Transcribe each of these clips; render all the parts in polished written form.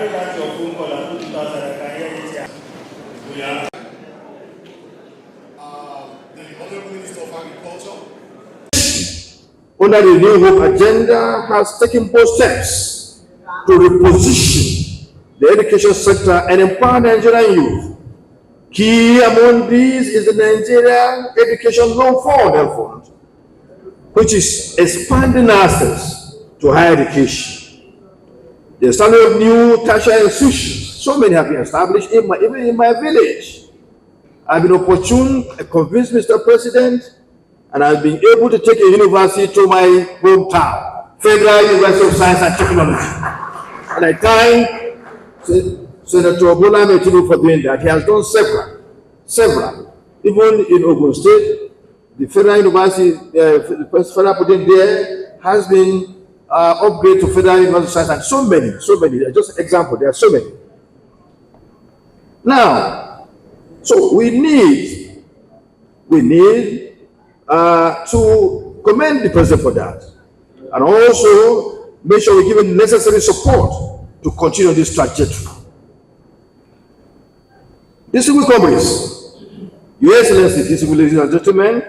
carry that your phone call and put it out and I can hear it here. We are. The Honorable Minister of Agriculture. Under the New Hope agenda has taken bold steps to reposition the education sector and empower Nigerian youth. Key among these is the Nigeria Education Loan Fund, which is expanding access to higher education. The establishment of new tertiary institutions, so many have been established, even in my village. I've been opportune, convinced Mr. President, and I've been able to take a university to my hometown, Federal University of Science and Technology. And I thank Senator Bola Tinubu for doing that. He has done several. Even in Ogun State, the Federal University, the federal president there has been upgraded to Federal University of Science, and so many. Just an example, there are so many. Now, so we need to commend the president for that, and also make sure we give him necessary support to continue this trajectory. Distinguished comrades, Your Excellency, distinguished ladies and gentlemen,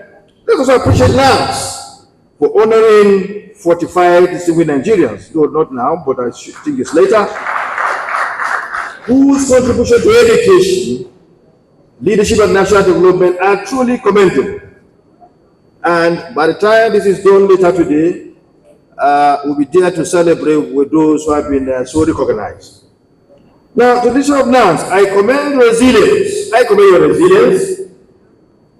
let us appreciate NANS for honoring 45 distinguished Nigerians, though not now, but I think it's later, whose contribution to education, leadership, and national development are truly commendable. And by the time this is done later today, we'll be there to celebrate with those who have been so recognized. Now, to the issue of NANS, I commend resilience. I commend your resilience,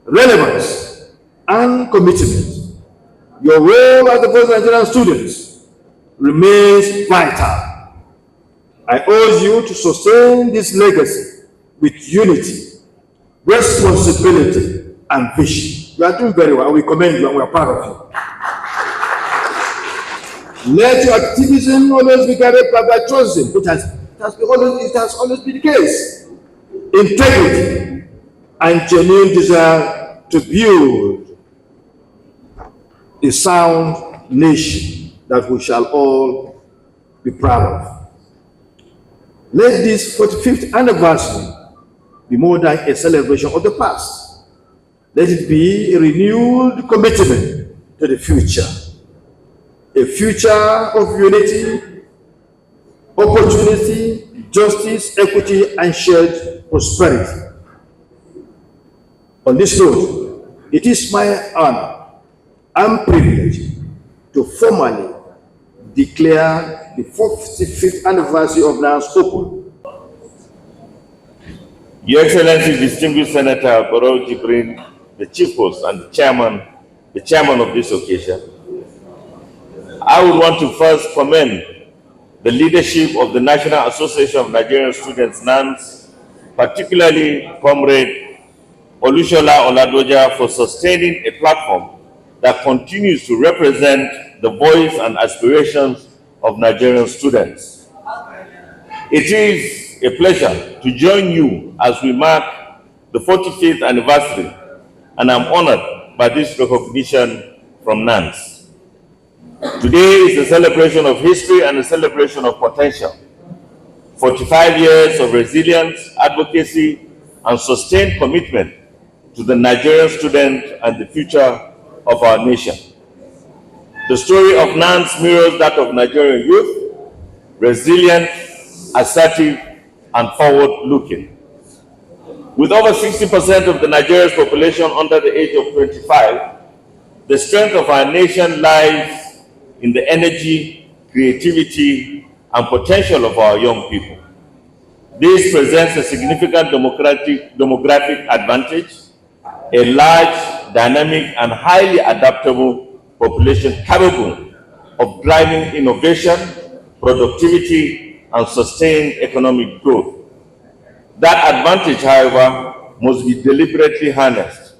relevance, and commitment. Your role as the first Nigerian students remains vital. I urge you to sustain this legacy with unity, responsibility, and vision. You are doing very well. We commend you and we are proud of you. Let your activism always be guided by patriotism, which it has always been the case. Integrity and genuine desire to build a sound nation that we shall all be proud of. Let this 45th anniversary be more than a celebration of the past. Let it be a renewed commitment to the future. A future of unity, opportunity, justice, equity, and shared prosperity. On this note, it is my honor and privilege to formally declare the 45th anniversary of NANS open. Your Excellency, distinguished Senator Barau Jibrin, the chief host and the chairman of this occasion, I would want to first commend the leadership of the National Association of Nigerian Students, NANS, particularly Comrade Olushola Oladoja, for sustaining a platform that continues to represent the voice and aspirations of Nigerian students. It is a pleasure to join you as we mark the 45th anniversary, and I'm honored by this recognition from NANS. Today is a celebration of history and a celebration of potential. 45 years of resilience, advocacy, and sustained commitment to the Nigerian student and the future of our nation. The story of NANS mirrors that of Nigerian youth, resilient, assertive, and forward-looking. With over 60% of the Nigeria's population under the age of 25, the strength of our nation lies in the energy, creativity, and potential of our young people. This presents a significant demographic advantage, a large, dynamic, and highly adaptable population capable of driving innovation, productivity, and sustained economic growth. That advantage, however, must be deliberately harnessed.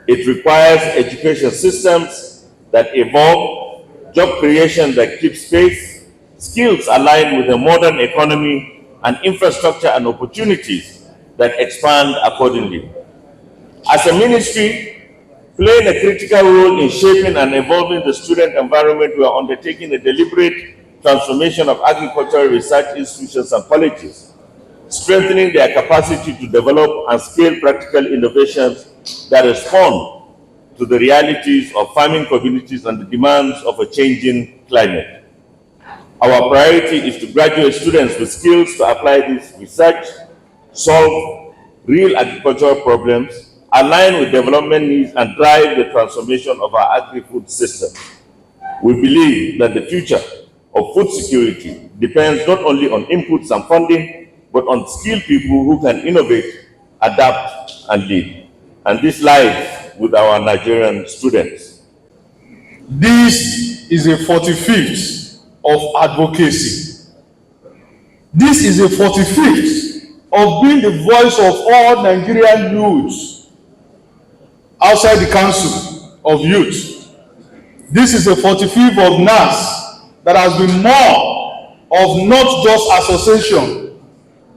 It requires education systems that evolve, job creation that keeps pace, skills aligned with a modern economy, and infrastructure and opportunities that expand accordingly. As a ministry, playing a critical role in shaping and evolving the student environment, we are undertaking a deliberate transformation of agricultural research institutions and colleges, strengthening their capacity to develop and scale practical innovations that respond to the realities of farming communities and the demands of a changing climate. Our priority is to graduate students with skills to apply this research, solve real agricultural problems, align with development needs, and drive the transformation of our agri-food system. We believe that the future of food security depends not only on inputs and funding, but on skilled people who can innovate, adapt, and lead. And this lies with our Nigerian students. This is a 45th of advocacy. This is a 45th of being the voice of all Nigerian youths outside the Council of Youth. This is a 45th of NANS that has been more of not just association.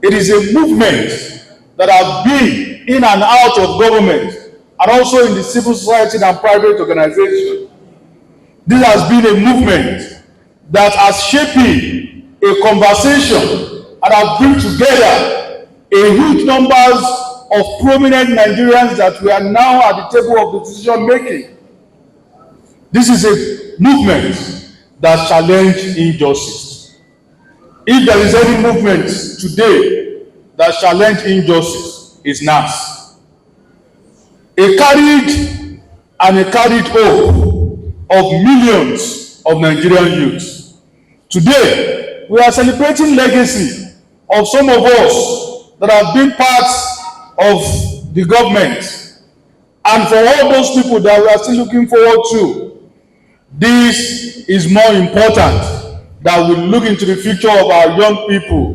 It is a movement that has been in and out of government and also in the civil society and private organization. This has been a movement that has shaped a conversation and has brought together a huge numbers of prominent Nigerians that we are now at the table of decision making. This is a movement that challenges injustice. If there is any movement today that challenges injustice, it's NANS. A carried hope of millions of Nigerian youths. Today, we are celebrating legacy of some of us that have been part of the government. And for all those people that we are still looking forward to, this is more important that we look into the future of our young people,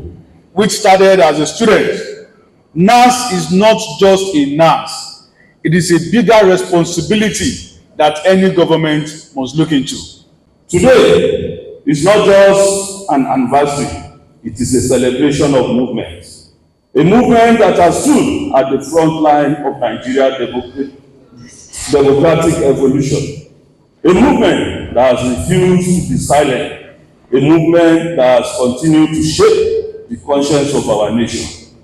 which started as a student. NANS is not just a NANS. It is a bigger responsibility that any government must look into. Today is not just an anniversary, it is a celebration of movements. A movement that has stood at the front line of Nigeria's democratic evolution. A movement that has refused to be silent. A movement that has continued to shape the conscience of our nation.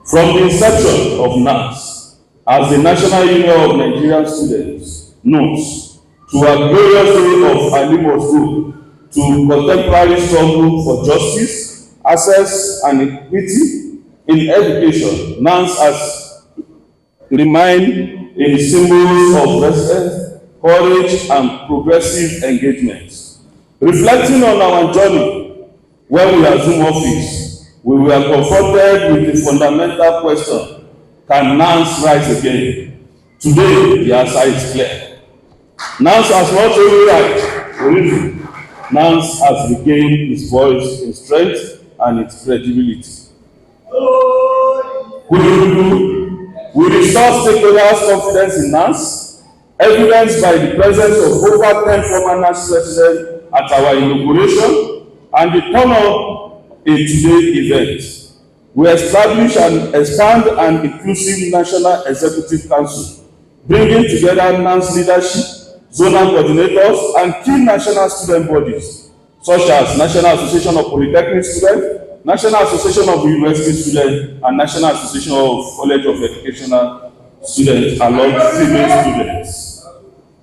From the inception of NANS, as the National Union of Nigerian Students knows, to our glorious day of Ali's Group, to contemporary struggle for justice, access, and equity in education, NANS has remained a symbol of respect, courage, and progressive engagement. Reflecting on our journey, when we assumed office, we were confronted with the fundamental question: can NANS rise again? Today, the answer is clear. NANS has not only rise, NANS has regained its voice, its strength, and its credibility. We restore stakeholders' confidence in NANS, evidenced by the presence of over 10 former NANS presidents at our inauguration and the turn-up in today's event. We establish and expand an inclusive National Executive Council, bringing together NANS leadership, zonal coordinators, and key national student bodies, such as National Association of Polytechnic Students, National Association of University Students, and National Association of College of Educational Students, along female students.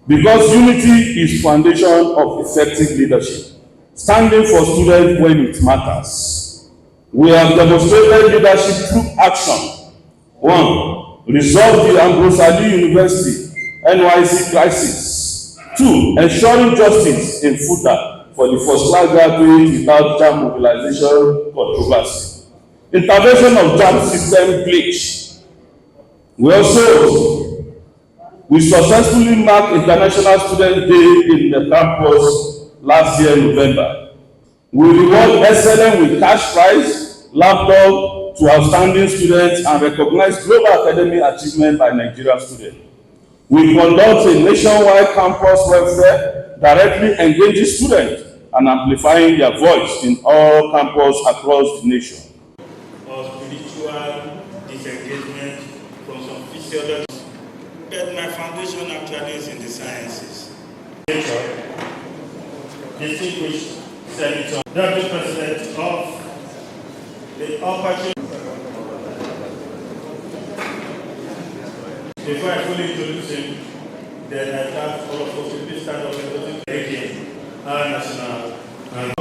Because unity is foundation of effective leadership, standing for students when it matters. We have demonstrated leadership through action. 1. Resolve the Ambrose Ali University NYC crisis. 2. Ensuring justice in FUTA for the first-class graduate without JAM mobilization controversy. Intervention of JAM system glitch. We successfully marked International Student Day in the campus last year in November. We reward excellence with cash prize, laptop to outstanding students, and recognize global academic achievement by Nigerian students. We conduct a nationwide campus welfare, directly engaging students and amplifying their voice in all campuses across the nation. Of spiritual disengagement from some physiology. But my foundation actually is in the sciences. Distinguished Senator, Deputy President of the Upper. Before I fully introduce him, then I have all of us to please stand up and take our national and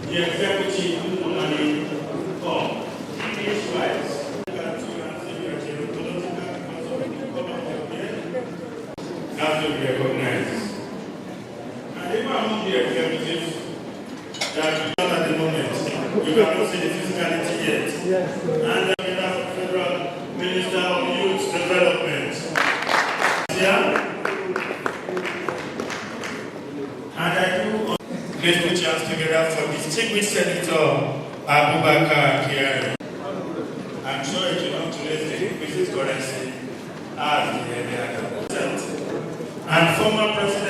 the executive money come. English wise. Have to be recognized. And even among the executives that are not at the moment, you cannot see the physicality yet. Yes. And we have Federal Minister of Youth Development. Yeah. And I do let's put your hands together for distinguished Senator Abubakar. I'm sure it will not to raise the visit currency as the and former President